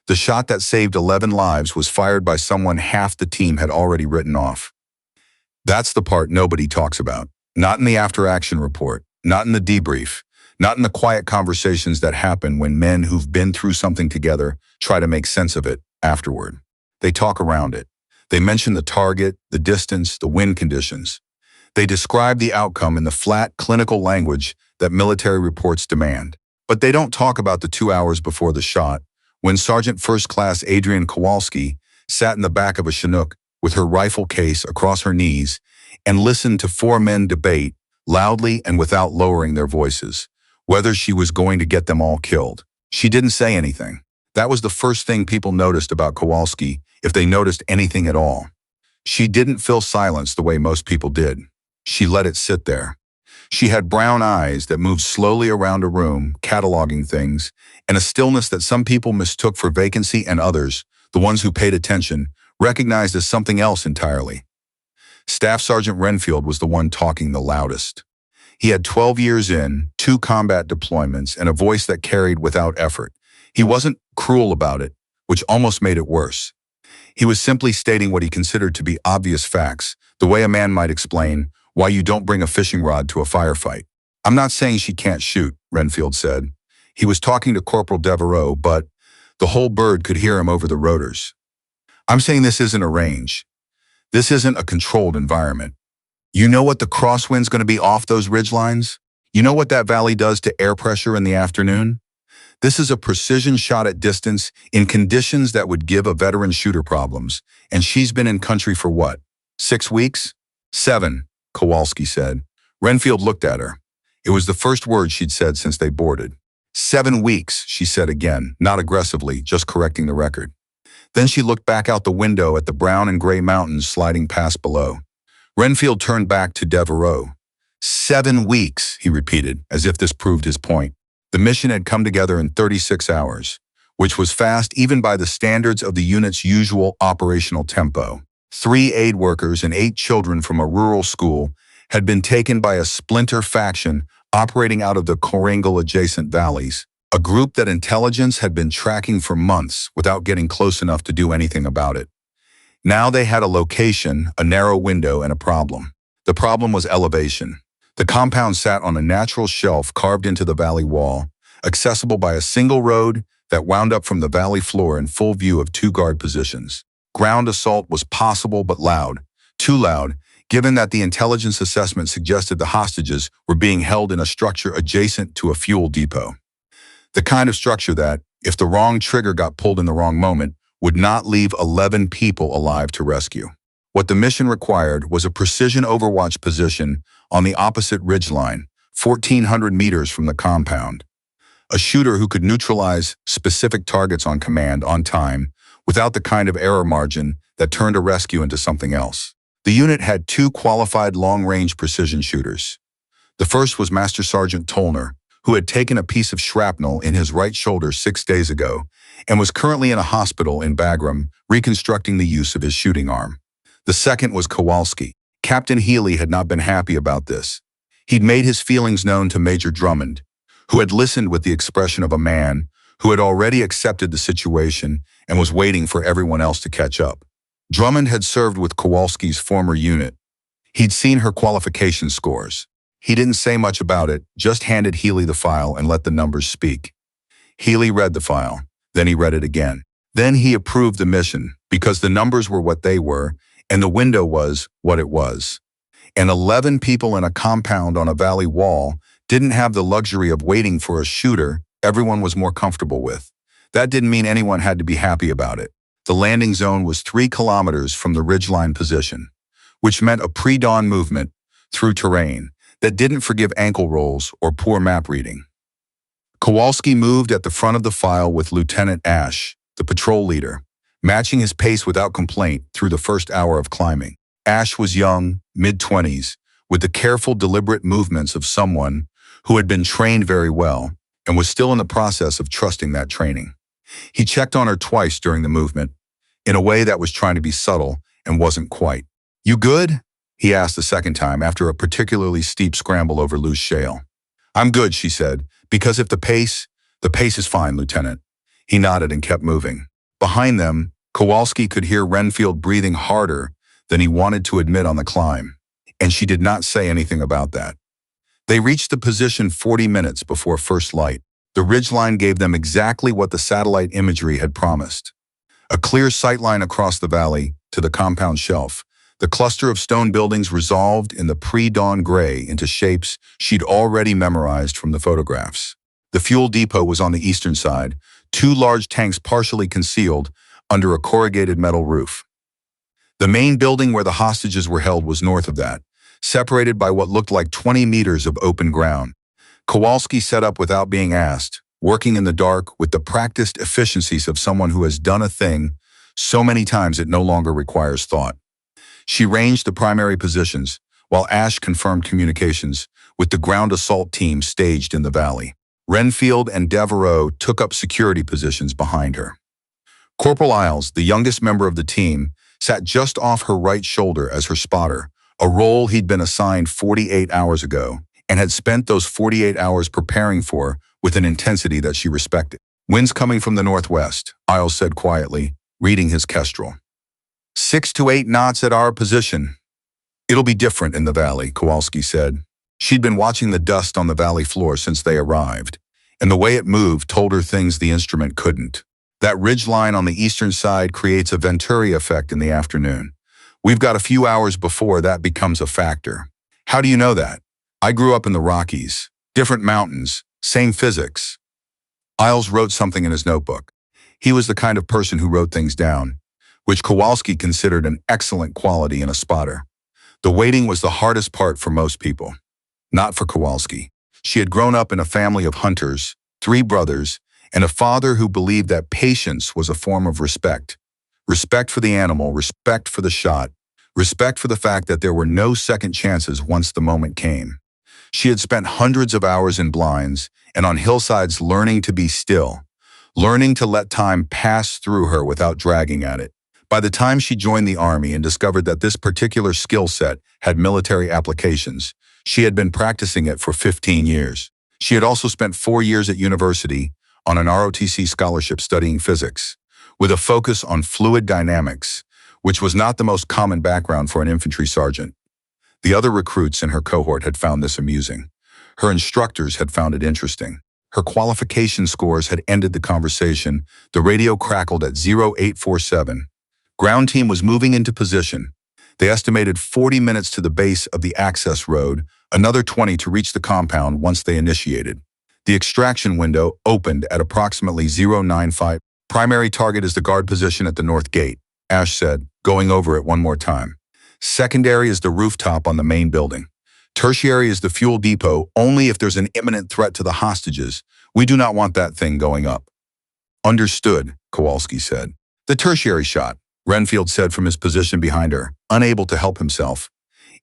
The shot that saved 11 lives was fired by someone half the team had already written off. That's the part nobody talks about. Not in the after-action report, not in the debrief, not in the quiet conversations that happen when men who've been through something together try to make sense of it afterward. They talk around it. They mention the target, the distance, the wind conditions. They describe the outcome in the flat, clinical language that military reports demand. But they don't talk about the 2 hours before the shot, when Sergeant First Class Adrienne Kowalski sat in the back of a Chinook with her rifle case across her knees and listened to 4 men debate, loudly and without lowering their voices, whether she was going to get them all killed. She didn't say anything. That was the first thing people noticed about Kowalski, if they noticed anything at all. She didn't fill silence the way most people did. She let it sit there. She had brown eyes that moved slowly around a room, cataloging things, and a stillness that some people mistook for vacancy and others, the ones who paid attention, recognized as something else entirely. Staff Sergeant Renfield was the one talking the loudest. He had 12 years in, 2 combat deployments, and a voice that carried without effort. He wasn't cruel about it, which almost made it worse. He was simply stating what he considered to be obvious facts, the way a man might explain why you don't bring a fishing rod to a firefight. "I'm not saying she can't shoot," Renfield said. He was talking to Corporal Devereaux, but the whole bird could hear him over the rotors. "I'm saying this isn't a range. This isn't a controlled environment. You know what the crosswind's going to be off those ridge lines? You know what that valley does to air pressure in the afternoon? This is a precision shot at distance in conditions that would give a veteran shooter problems. And she's been in country for what? 6 weeks? 7, Kowalski said. Renfield looked at her. It was the first word she'd said since they boarded. 7 weeks, she said again, not aggressively, just correcting the record. Then she looked back out the window at the brown and gray mountains sliding past below. Renfield turned back to Devereaux. 7 weeks, he repeated, as if this proved his point. The mission had come together in 36 hours, which was fast even by the standards of the unit's usual operational tempo. 3 aid workers and 8 children from a rural school had been taken by a splinter faction operating out of the Korangal-adjacent valleys, a group that intelligence had been tracking for months without getting close enough to do anything about it. Now they had a location, a narrow window, and a problem. The problem was elevation. The compound sat on a natural shelf carved into the valley wall, accessible by a single road that wound up from the valley floor in full view of 2 guard positions. Ground assault was possible but loud, too loud, given that the intelligence assessment suggested the hostages were being held in a structure adjacent to a fuel depot. The kind of structure that, if the wrong trigger got pulled in the wrong moment, would not leave 11 people alive to rescue. What the mission required was a precision overwatch position on the opposite ridgeline, 1,400 meters from the compound. A shooter who could neutralize specific targets on command, on time, without the kind of error margin that turned a rescue into something else. The unit had 2 qualified long-range precision shooters. The first was Master Sergeant Tollner, who had taken a piece of shrapnel in his right shoulder 6 days ago and was currently in a hospital in Bagram reconstructing the use of his shooting arm. The second was Kowalski. Captain Healy had not been happy about this. He'd made his feelings known to Major Drummond, who had listened with the expression of a man who had already accepted the situation and was waiting for everyone else to catch up. Drummond had served with Kowalski's former unit. He'd seen her qualification scores. He didn't say much about it, just handed Healy the file and let the numbers speak. Healy read the file. Then he read it again. Then he approved the mission because the numbers were what they were and the window was what it was. And 11 people in a compound on a valley wall didn't have the luxury of waiting for a shooter everyone was more comfortable with. That didn't mean anyone had to be happy about it. The landing zone was 3 kilometers from the ridgeline position, which meant a pre-dawn movement through terrain that didn't forgive ankle rolls or poor map reading. Kowalski moved at the front of the file with Lieutenant Ash, the patrol leader, matching his pace without complaint through the first hour of climbing. Ash was young, mid-20s, with the careful, deliberate movements of someone who had been trained very well and was still in the process of trusting that training. He checked on her twice during the movement, in a way that was trying to be subtle and wasn't quite. "You good?" he asked the second time after a particularly steep scramble over loose shale. "I'm good," she said, "because if the pace is fine, Lieutenant." He nodded and kept moving. Behind them, Kowalski could hear Renfield breathing harder than he wanted to admit on the climb, and she did not say anything about that. They reached the position 40 minutes before first light. The ridgeline gave them exactly what the satellite imagery had promised. A clear sightline across the valley to the compound shelf. The cluster of stone buildings resolved in the pre-dawn gray into shapes she'd already memorized from the photographs. The fuel depot was on the eastern side, two large tanks partially concealed under a corrugated metal roof. The main building where the hostages were held was north of that, separated by what looked like 20 meters of open ground. Kowalski set up without being asked, working in the dark with the practiced efficiencies of someone who has done a thing so many times it no longer requires thought. She ranged the primary positions, while Ash confirmed communications with the ground assault team staged in the valley. Renfield and Devereaux took up security positions behind her. Corporal Isles, the youngest member of the team, sat just off her right shoulder as her spotter, a role he'd been assigned 48 hours ago, and had spent those 48 hours preparing for with an intensity that she respected. "Winds coming from the northwest," Isles said quietly, reading his kestrel. 6 to 8 knots at our position. "It'll be different in the valley," Kowalski said. She'd been watching the dust on the valley floor since they arrived, and the way it moved told her things the instrument couldn't. That ridge line on the eastern side creates a Venturi effect in the afternoon. We've got a few hours before that becomes a factor. "How do you know that?" "I grew up in the Rockies. Different mountains, same physics." Isles wrote something in his notebook. He was the kind of person who wrote things down, which Kowalski considered an excellent quality in a spotter. The waiting was the hardest part for most people. Not for Kowalski. She had grown up in a family of hunters, 3 brothers, and a father who believed that patience was a form of respect. Respect for the animal, respect for the shot, respect for the fact that there were no second chances once the moment came. She had spent hundreds of hours in blinds and on hillsides learning to be still, learning to let time pass through her without dragging at it. By the time she joined the Army and discovered that this particular skill set had military applications, she had been practicing it for 15 years. She had also spent 4 years at university on an ROTC scholarship studying physics, with a focus on fluid dynamics, which was not the most common background for an infantry sergeant. The other recruits in her cohort had found this amusing. Her instructors had found it interesting. Her qualification scores had ended the conversation. The radio crackled at 0847. Ground team was moving into position. They estimated 40 minutes to the base of the access road, another 20 to reach the compound once they initiated. The extraction window opened at approximately 09:05. "Primary target is the guard position at the north gate," Ash said, going over it one more time. "Secondary is the rooftop on the main building. Tertiary is the fuel depot only if there's an imminent threat to the hostages. We do not want that thing going up." "Understood," Kowalski said. "The tertiary shot," Renfield said from his position behind her, unable to help himself,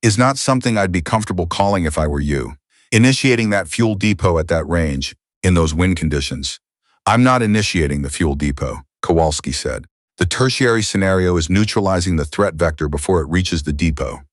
"is not something I'd be comfortable calling if I were you. Initiating that fuel depot at that range, in those wind conditions." "I'm not initiating the fuel depot," Kowalski said. "The tertiary scenario is neutralizing the threat vector before it reaches the depot."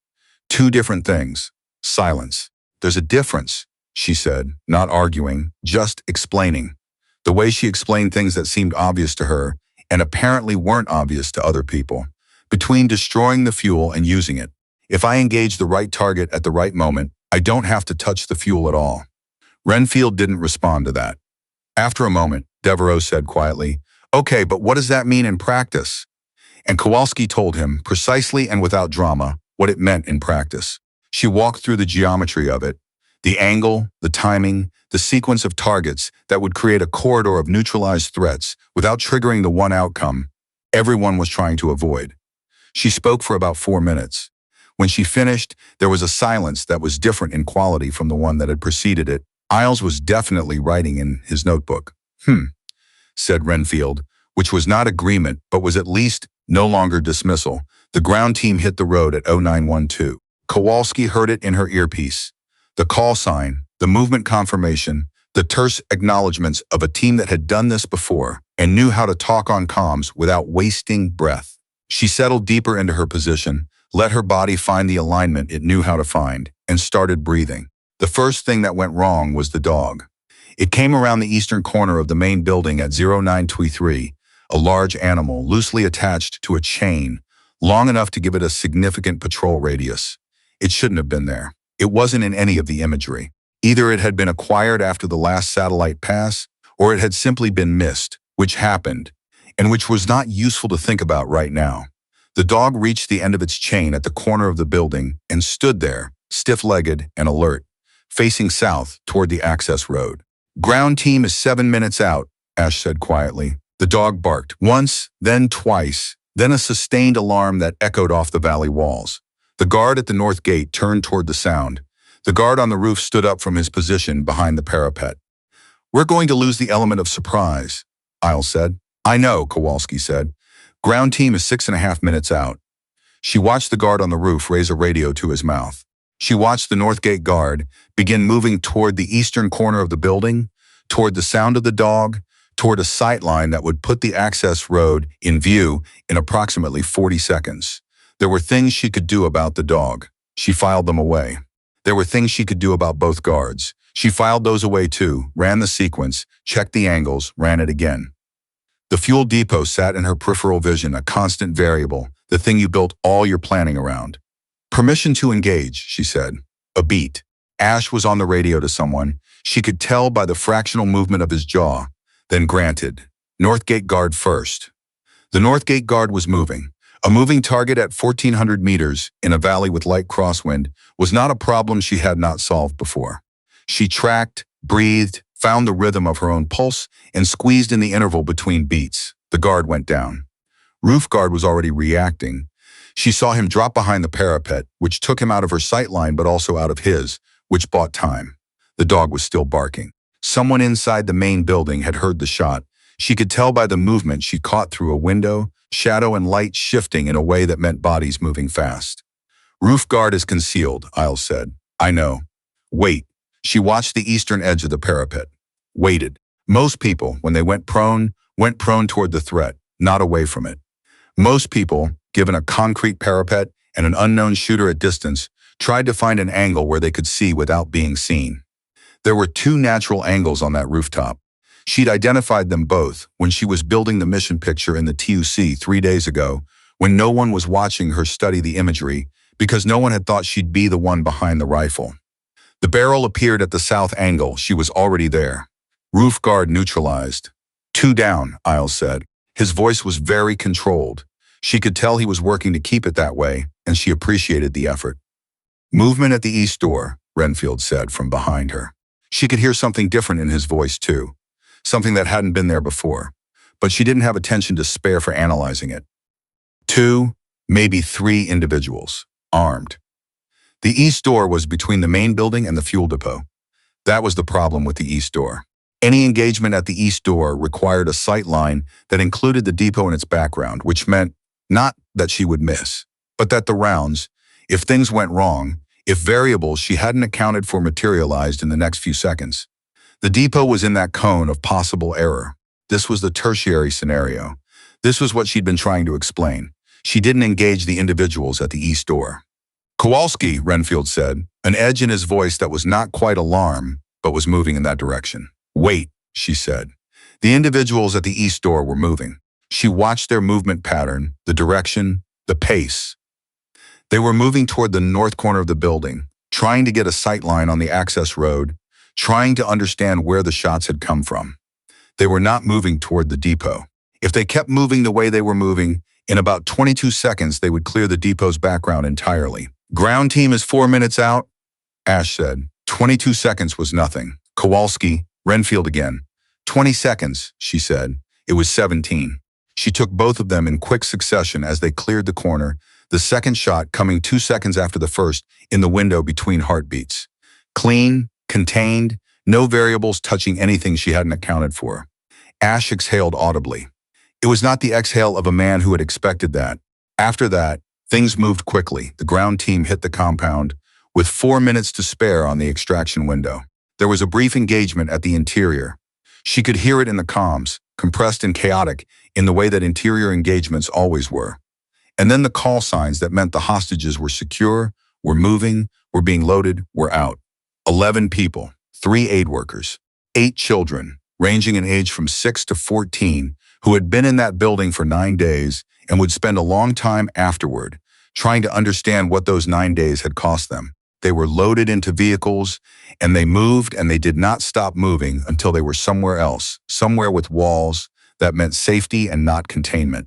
"Two different things." Silence. "There's a difference," she said, not arguing, just explaining. The way she explained things that seemed obvious to her and apparently weren't obvious to other people. "Between destroying the fuel and using it. If I engage the right target at the right moment, I don't have to touch the fuel at all." Renfield didn't respond to that. After a moment, Devereaux said quietly, "Okay, but what does that mean in practice?" And Kowalski told him, precisely and without drama, what it meant in practice. She walked through the geometry of it, the angle, the timing, the sequence of targets that would create a corridor of neutralized threats without triggering the one outcome everyone was trying to avoid. She spoke for about 4 minutes. When she finished, there was a silence that was different in quality from the one that had preceded it. Isles was definitely writing in his notebook. Said Renfield, which was not agreement but was at least no longer dismissal. The ground team hit the road at 0912. Kowalski heard it in her earpiece. The call sign, the movement confirmation, the terse acknowledgments of a team that had done this before and knew how to talk on comms without wasting breath. She settled deeper into her position, let her body find the alignment it knew how to find, and started breathing. The first thing that went wrong was the dog. It came around the eastern corner of the main building at 0923, a large animal loosely attached to a chain, long enough to give it a significant patrol radius. It shouldn't have been there. It wasn't in any of the imagery. Either it had been acquired after the last satellite pass, or it had simply been missed, which happened, and which was not useful to think about right now. The dog reached the end of its chain at the corner of the building and stood there, stiff-legged and alert, facing south toward the access road. "Ground team is 7 minutes out," Ash said quietly. The dog barked once, then twice, then a sustained alarm that echoed off the valley walls. The guard at the north gate turned toward the sound. The guard on the roof stood up from his position behind the parapet. "We're going to lose the element of surprise," Isle said. "I know," Kowalski said. "Ground team is 6.5 minutes out." She watched the guard on the roof raise a radio to his mouth. She watched the north gate guard begin moving toward the eastern corner of the building, toward the sound of the dog, toward a sight line that would put the access road in view in approximately 40 seconds. There were things she could do about the dog. She filed them away. There were things she could do about both guards. She filed those away too, ran the sequence, checked the angles, ran it again. The fuel depot sat in her peripheral vision, a constant variable, the thing you built all your planning around. "Permission to engage," she said. A beat. Ash was on the radio to someone. She could tell by the fractional movement of his jaw. Then granted. Northgate guard first. The Northgate guard was moving. A moving target at 1,400 meters in a valley with light crosswind was not a problem she had not solved before. She tracked, breathed, found the rhythm of her own pulse, and squeezed in the interval between beats. The guard went down. Roof guard was already reacting. She saw him drop behind the parapet, which took him out of her sight line but also out of his, which bought time. The dog was still barking. Someone inside the main building had heard the shot. She could tell by the movement she caught through a window, shadow and light shifting in a way that meant bodies moving fast. "Roof guard is concealed," Isle said. "I know." "Wait." She watched the eastern edge of the parapet. Waited. Most people, when they went prone toward the threat, not away from it. Most people, given a concrete parapet and an unknown shooter at distance, tried to find an angle where they could see without being seen. There were 2 natural angles on that rooftop. She'd identified them both when she was building the mission picture in the TUC 3 days ago, when no one was watching her study the imagery because no one had thought she'd be the one behind the rifle. The barrel appeared at the south angle. She was already there. "Roof guard neutralized." "2 down," Isle said. His voice was very controlled. She could tell he was working to keep it that way, and she appreciated the effort. "Movement at the east door," Renfield said from behind her. She could hear something different in his voice too, something that hadn't been there before, but she didn't have attention to spare for analyzing it. 2, maybe 3 individuals, armed. The east door was between the main building and the fuel depot. That was the problem with the east door. Any engagement at the east door required a sight line that included the depot in its background, which meant not that she would miss, but that the rounds, if things went wrong, if variables she hadn't accounted for materialized in the next few seconds. The depot was in that cone of possible error. This was the tertiary scenario. This was what she'd been trying to explain. She didn't engage the individuals at the east door. "Kowalski," Renfield said, an edge in his voice that was not quite alarm, but was moving in that direction. "Wait," she said. The individuals at the east door were moving. She watched their movement pattern, the direction, the pace. They were moving toward the north corner of the building, trying to get a sight line on the access road, trying to understand where the shots had come from. They were not moving toward the depot. If they kept moving the way they were moving, in about 22 seconds they would clear the depot's background entirely. "Ground team is 4 minutes out," Ash said. 22 seconds was nothing. "Kowalski," Renfield again. 20 seconds, she said. It was 17. She took both of them in quick succession as they cleared the corner, the second shot coming 2 seconds after the first in the window between heartbeats. Clean, contained, no variables touching anything she hadn't accounted for. Ash exhaled audibly. It was not the exhale of a man who had expected that. After that, things moved quickly. The ground team hit the compound, with 4 minutes to spare on the extraction window. There was a brief engagement at the interior. She could hear it in the comms, compressed and chaotic in the way that interior engagements always were. And then the call signs that meant the hostages were secure, were moving, were being loaded, were out. 11 people, 3 aid workers, 8 children, ranging in age from 6 to 14, who had been in that building for 9 days and would spend a long time afterward trying to understand what those 9 days had cost them. They were loaded into vehicles, and they moved, and they did not stop moving until they were somewhere else, somewhere with walls that meant safety and not containment.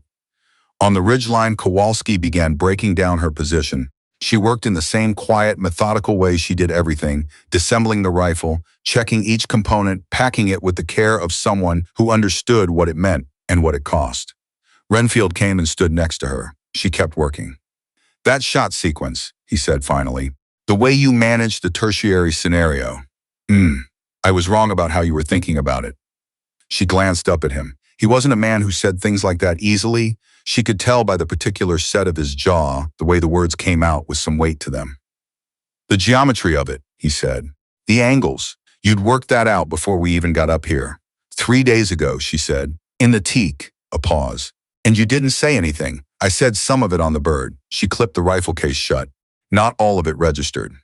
On the ridgeline, Kowalski began breaking down her position. She worked in the same quiet, methodical way she did everything, disassembling the rifle, checking each component, packing it with the care of someone who understood what it meant and what it cost. Renfield came and stood next to her. She kept working. "That shot sequence," he said finally. "The way you managed the tertiary scenario. I was wrong about how you were thinking about it." She glanced up at him. He wasn't a man who said things like that easily. She could tell by the particular set of his jaw, the way the words came out with some weight to them. "The geometry of it," he said. "The angles. You'd worked that out before we even got up here." 3 days ago, she said. "In the teak." A pause. "And you didn't say anything. I said some of it on the bird." She clipped the rifle case shut. Not all of it registered.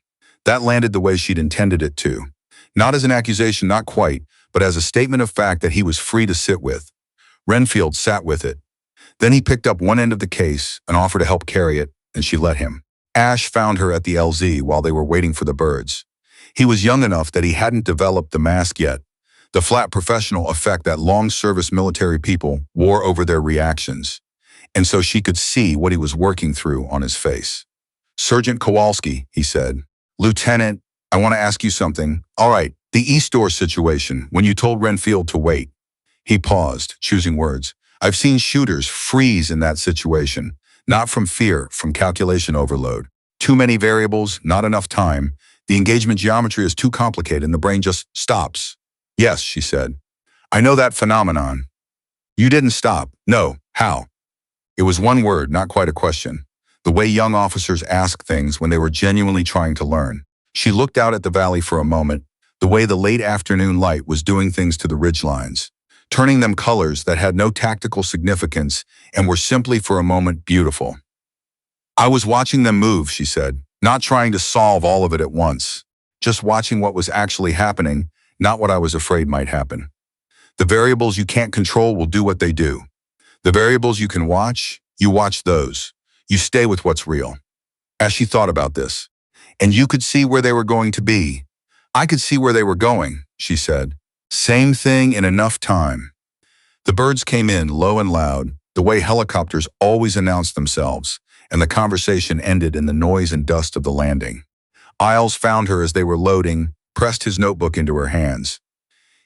That landed the way she'd intended it to. Not as an accusation, not quite, but as a statement of fact that he was free to sit with. Renfield sat with it. Then he picked up one end of the case and offered to help carry it, and she let him. Ash found her at the LZ while they were waiting for the birds. He was young enough that he hadn't developed the mask yet, the flat professional effect that long-service military people wore over their reactions, and so she could see what he was working through on his face. "Sergeant Kowalski," he said. "Lieutenant, I want to ask you something. All right, the East Door situation, when you told Renfield to wait." He paused, choosing words. "I've seen shooters freeze in that situation, not from fear, from calculation overload. Too many variables, not enough time. The engagement geometry is too complicated and the brain just stops." "Yes," she said. "I know that phenomenon." "You didn't stop." "No. How?" It was one word, not quite a question. The way young officers ask things when they were genuinely trying to learn. She looked out at the valley for a moment, the way the late afternoon light was doing things to the ridgelines, turning them colors that had no tactical significance and were simply for a moment beautiful. "I was watching them move," she said, "not trying to solve all of it at once, just watching what was actually happening, not what I was afraid might happen. The variables you can't control will do what they do. The variables you can watch, you watch those. You stay with what's real." As she thought about this, "And you could see where they were going to be." "I could see where they were going," she said. "Same thing in enough time." The birds came in low and loud, the way helicopters always announce themselves, and the conversation ended in the noise and dust of the landing. Isles found her as they were loading, pressed his notebook into her hands.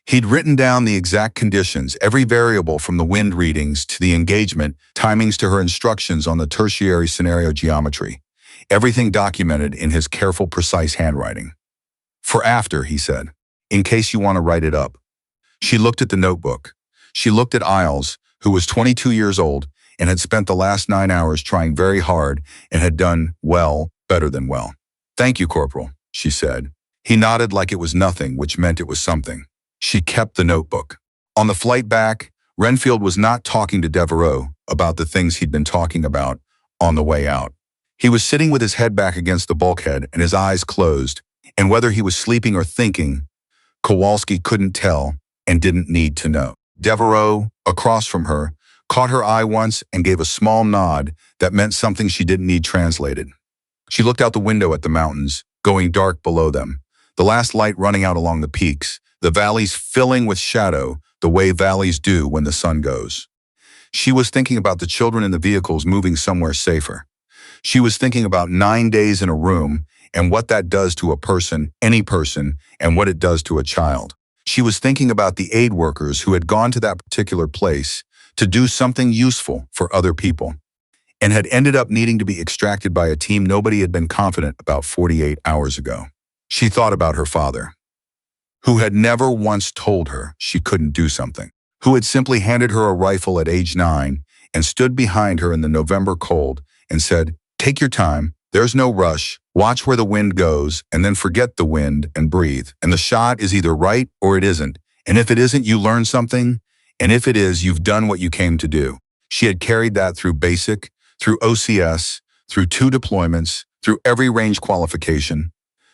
He'd written down the exact conditions, every variable from the wind readings to the engagement, timings to her instructions on the tertiary scenario geometry. Everything documented in his careful, precise handwriting. "For after," he said, "in case you want to write it up." She looked at the notebook. She looked at Isles, who was 22 years old and had spent the last 9 hours trying very hard and had done well, better than well. "Thank you, Corporal," she said. He nodded like it was nothing, which meant it was something. She kept the notebook. On the flight back, Renfield was not talking to Devereaux about the things he'd been talking about on the way out. He was sitting with his head back against the bulkhead and his eyes closed, and whether he was sleeping or thinking, Kowalski couldn't tell and didn't need to know. Devereaux, across from her, caught her eye once and gave a small nod that meant something she didn't need translated. She looked out the window at the mountains, going dark below them, the last light running out along the peaks, the valleys filling with shadow the way valleys do when the sun goes. She was thinking about the children in the vehicles moving somewhere safer. She was thinking about 9 days in a room and what that does to a person, any person, and what it does to a child. She was thinking about the aid workers who had gone to that particular place to do something useful for other people and had ended up needing to be extracted by a team nobody had been confident about 48 hours ago. She thought about her father, who had never once told her she couldn't do something, who had simply handed her a rifle at age 9 and stood behind her in the November cold and said, "Take your time, there's no rush, watch where the wind goes, and then forget the wind and breathe. And the shot is either right or it isn't. And if it isn't, you learn something, and if it is, you've done what you came to do." She had carried that through basic, through OCS, through 2 deployments, through every range qualification,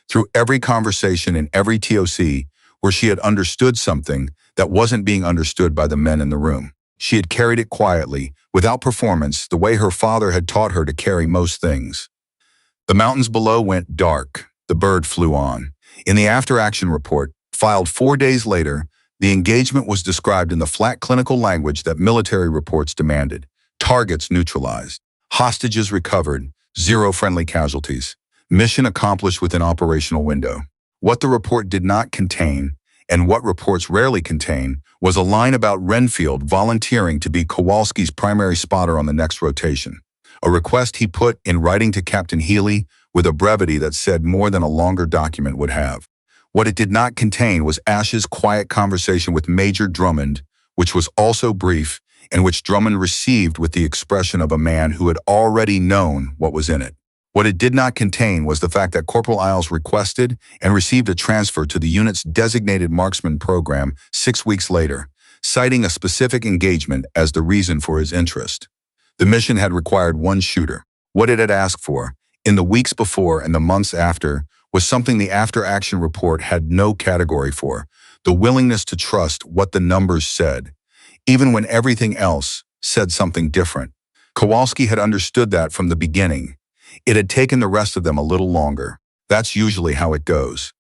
through every conversation in every TOC, where she had understood something that wasn't being understood by the men in the room. She had carried it quietly, without performance, the way her father had taught her to carry most things. The mountains below went dark. The bird flew on. In the after-action report, filed 4 days later, the engagement was described in the flat clinical language that military reports demanded. Targets neutralized. Hostages recovered. 0 friendly casualties. Mission accomplished within operational window. What the report did not contain, and what reports rarely contain, was a line about Renfield volunteering to be Kowalski's primary spotter on the next rotation. A request he put in writing to Captain Healy with a brevity that said more than a longer document would have. What it did not contain was Ash's quiet conversation with Major Drummond, which was also brief, and which Drummond received with the expression of a man who had already known what was in it. What it did not contain was the fact that Corporal Isles requested and received a transfer to the unit's designated marksman program 6 weeks later, citing a specific engagement as the reason for his interest. The mission had required 1 shooter. What it had asked for, in the weeks before and the months after, was something the after-action report had no category for: the willingness to trust what the numbers said, even when everything else said something different. Kowalski had understood that from the beginning. It had taken the rest of them a little longer. That's usually how it goes.